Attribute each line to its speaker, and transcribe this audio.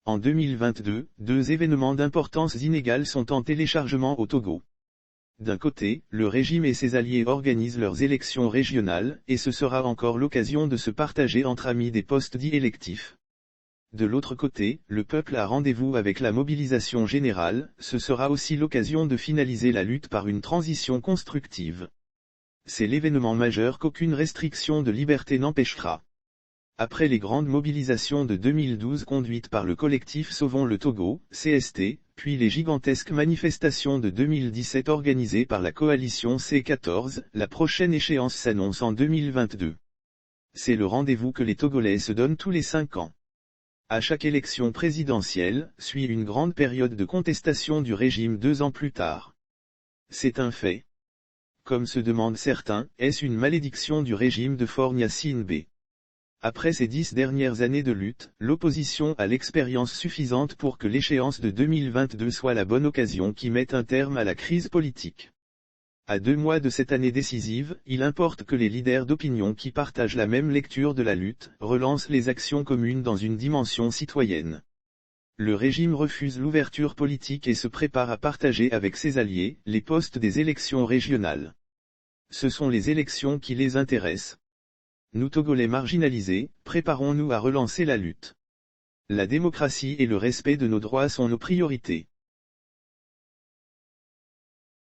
Speaker 1: En 2022, deux événements d'importance inégale sont en téléchargement au Togo. D'un côté, le régime et ses alliés organisent leurs élections régionales, et ce sera encore l'occasion de se partager entre amis des postes dits électifs. De l'autre côté, le peuple a rendez-vous avec la mobilisation générale, ce sera aussi l'occasion de finaliser la lutte par une transition constructive. C'est l'événement majeur qu'aucune restriction de liberté n'empêchera. Après les grandes mobilisations de 2012 conduites par le collectif Sauvons le Togo, CST, puis les gigantesques manifestations de 2017 organisées par la coalition C14, la prochaine échéance s'annonce en 2022. C'est le rendez-vous que les Togolais se donnent tous les 5 ans. À chaque élection présidentielle, suit une grande période de contestation du régime 2 ans plus tard. C'est un fait. Comme se demandent certains, est-ce une malédiction du régime de Faure Gnassingbé B? Après ces 10 dernières années de lutte, l'opposition a l'expérience suffisante pour que l'échéance de 2022 soit la bonne occasion qui mette un terme à la crise politique. À 2 mois de cette année décisive, il importe que les leaders d'opinion qui partagent la même lecture de la lutte, relancent les actions communes dans une dimension citoyenne. Le régime refuse l'ouverture politique et se prépare à partager avec ses alliés, les postes des élections régionales. Ce sont les élections qui les intéressent. Nous Togolais marginalisés, préparons-nous à relancer la lutte. La démocratie et le respect de nos droits sont nos priorités.